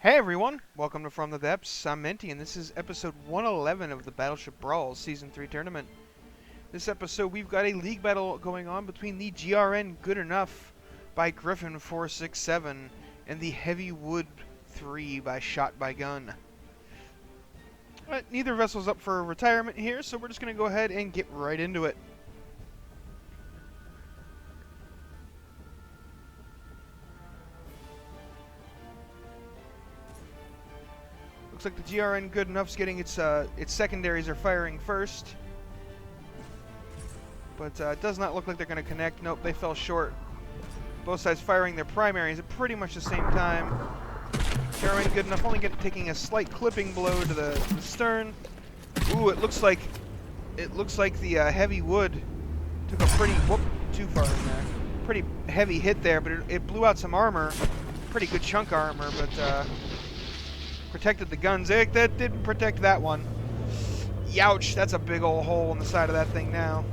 Hey everyone, welcome to From the Depths. I'm Menti, and this is episode 111 of the Battleship Brawl Season 3 tournament. This episode, we've got a league battle going on between the GRN Good Enough by Griffin 467 and the Heavy Wood 3 by Shot by Gun. But neither vessel's up for retirement here, so we're just going to go ahead and get right into it. Looks like the GRN Good Enough's getting its secondaries are firing first. But it does not look like they're going to connect. Nope, they fell short. Both sides firing their primaries at pretty much the same time. GRN Good Enough only taking a slight clipping blow to the stern. Ooh, it looks like the Heavy Wood took a pretty too far in there. Pretty heavy hit there, but it blew out some armor. Pretty good chunk armor, but protected the guns. That didn't protect that one. Youch, that's a big old hole in the side of that thing now.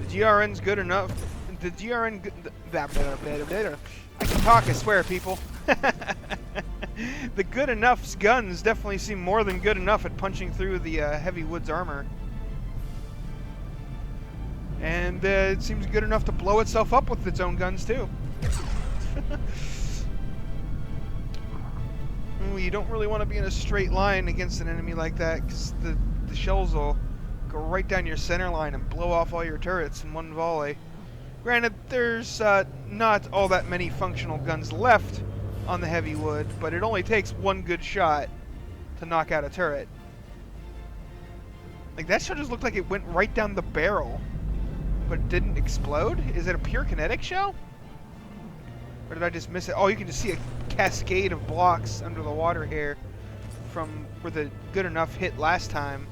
The GRN's good enough. The GRN... I can talk, I swear, people. The Good Enough's guns definitely seem more than good enough at punching through the Heavy Wood's armor. And it seems good enough to blow itself up with its own guns, too. You don't really want to be in a straight line against an enemy like that, because the shells will go right down your center line and blow off all your turrets in one volley. Granted, there's not all that many functional guns left on the Heavy Wood, but it only takes one good shot to knock out a turret. Like, that shell just looked like it went right down the barrel, but it didn't explode? Is it a pure kinetic shell? Or did I just miss it? Oh, you can just see a cascade of blocks under the water here from where the Good Enough hit last time.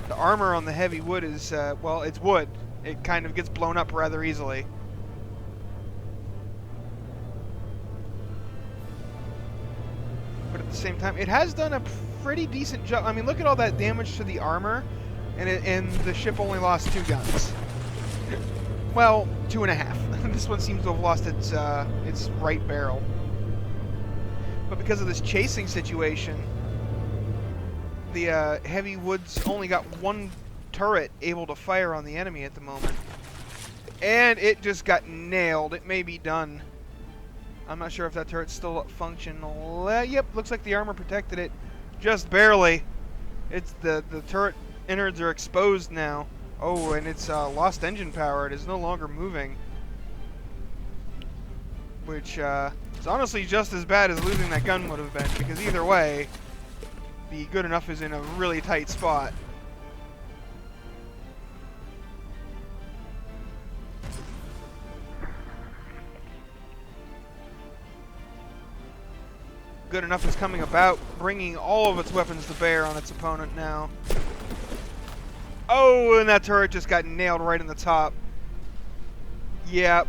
The armor on the Heavy Wood is, well, it's wood. It kind of gets blown up rather easily. But at the same time, it has done a pretty decent job. I mean, look at all that damage to the armor, and the ship only lost 2 guns. Well, 2.5. This one seems to have lost its right barrel. But because of this chasing situation, the Heavy Wood's only got 1 turret able to fire on the enemy at the moment. And it just got nailed. It may be done. I'm not sure if that turret's still functional. Yep, looks like the armor protected it just barely. It's the turret innards are exposed now. Oh, and it's lost engine power. It is no longer moving. Which is honestly just as bad as losing that gun would have been, because either way, the Good Enough is in a really tight spot. Good Enough is coming about, bringing all of its weapons to bear on its opponent now. Oh, and that turret just got nailed right in the top. Yeah,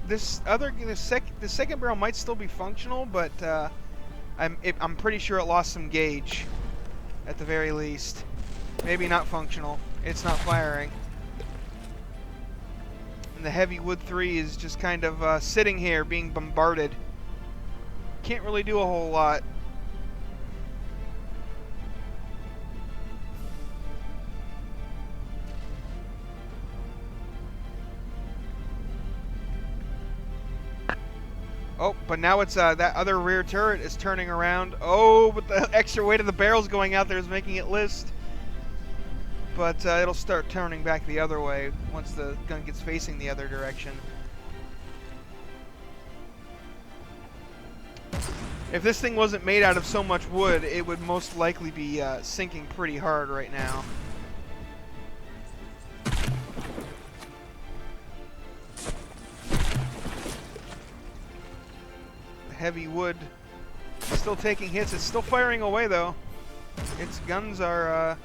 the second barrel might still be functional, but I'm pretty sure it lost some gauge, at the very least. Maybe not functional. It's not firing. And the Heavy Wood 3 is just kind of sitting here, being bombarded. Can't really do a whole lot. Oh, but now it's that other rear turret is turning around. Oh, but the extra weight of the barrels going out there is making it list. But it'll start turning back the other way once the gun gets facing the other direction. If this thing wasn't made out of so much wood, it would most likely be sinking pretty hard right now. Heavy Wood still taking hits. It's still firing away, though. Its guns are...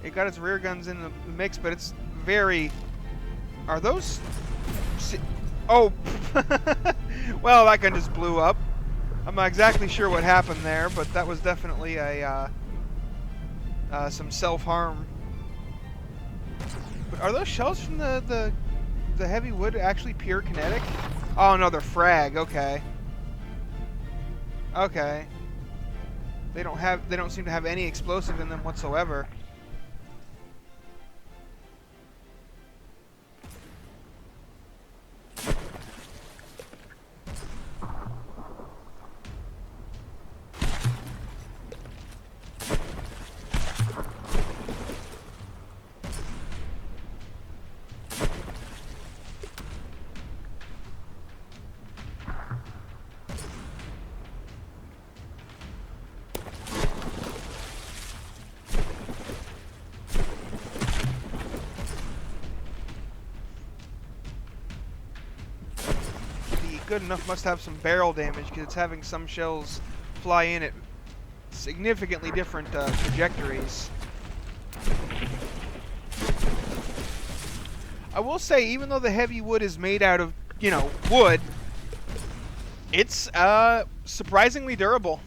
it got its rear guns in the mix, but it's very... Are those... Oh! Well, that gun just blew up. I'm not exactly sure what happened there, but that was definitely a some self-harm. But are those shells from the Heavy Wood actually pure kinetic? Oh no, they're frag. Okay. Okay. They don't seem to have any explosive in them whatsoever. Good enough must have some barrel damage because it's having some shells fly in at significantly different trajectories. I will say, even though the heavy wood is made out of, you know, wood, it's surprisingly durable.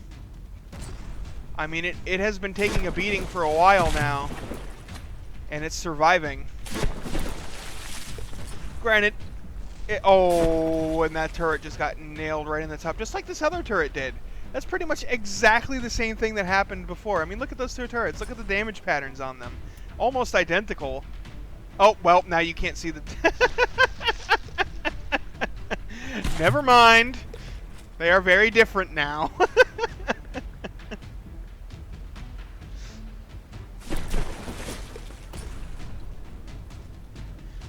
I mean, it has been taking a beating for a while now, and it's surviving. Granted, oh, and that turret just got nailed right in the top, just like this other turret did. That's pretty much exactly the same thing that happened before. I mean, look at those two turrets. Look at the damage patterns on them. Almost identical. Oh, well, now you can't see the... Never mind. They are very different now.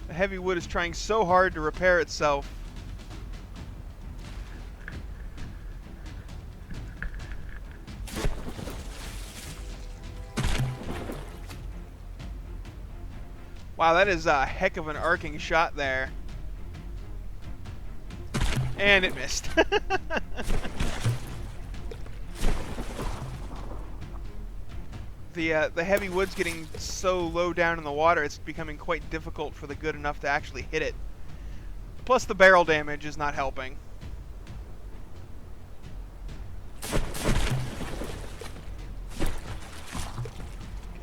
The heavy wood is trying so hard to repair itself. Wow, that is a heck of an arcing shot there. And it missed. The heavy wood's getting so low down in the water, it's becoming quite difficult for the good enough to actually hit it. Plus the barrel damage is not helping.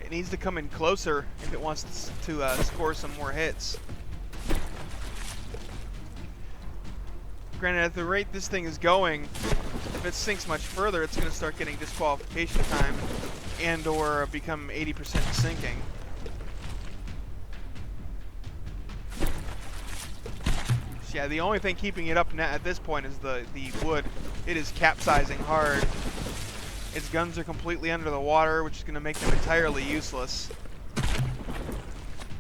It needs to come in closer if it wants to score some more hits. Granted, at the rate this thing is going, if it sinks much further, it's going to start getting disqualification time and or become 80% sinking. So yeah, the only thing keeping it up at this point is the wood. It is capsizing hard. Its guns are completely under the water, which is going to make them entirely useless.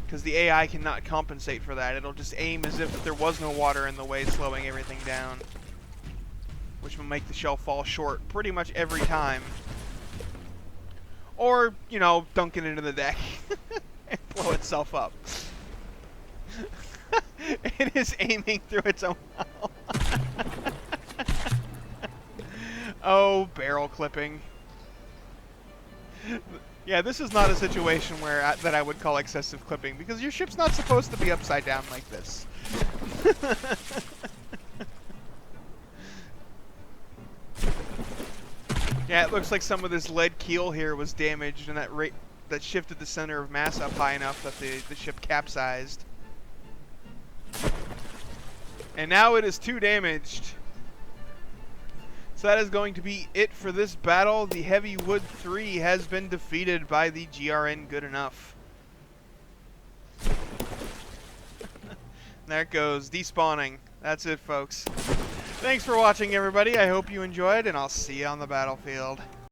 Because the AI cannot compensate for that. It'll just aim as if there was no water in the way, slowing everything down. Which will make the shell fall short pretty much every time. Or, you know, dunk it into the deck and blow itself up. It is aiming through its own hull. Oh, barrel clipping. Yeah, this is not a situation where that I would call excessive clipping, because your ship's not supposed to be upside down like this. Yeah, it looks like some of this lead keel here was damaged, and that shifted the center of mass up high enough that the ship capsized. And now it is too damaged. So that is going to be it for this battle. The Heavy Wood 3 has been defeated by the GRN Good Enough. There it goes, despawning. That's it, folks. Thanks for watching, everybody. I hope you enjoyed, and I'll see you on the battlefield.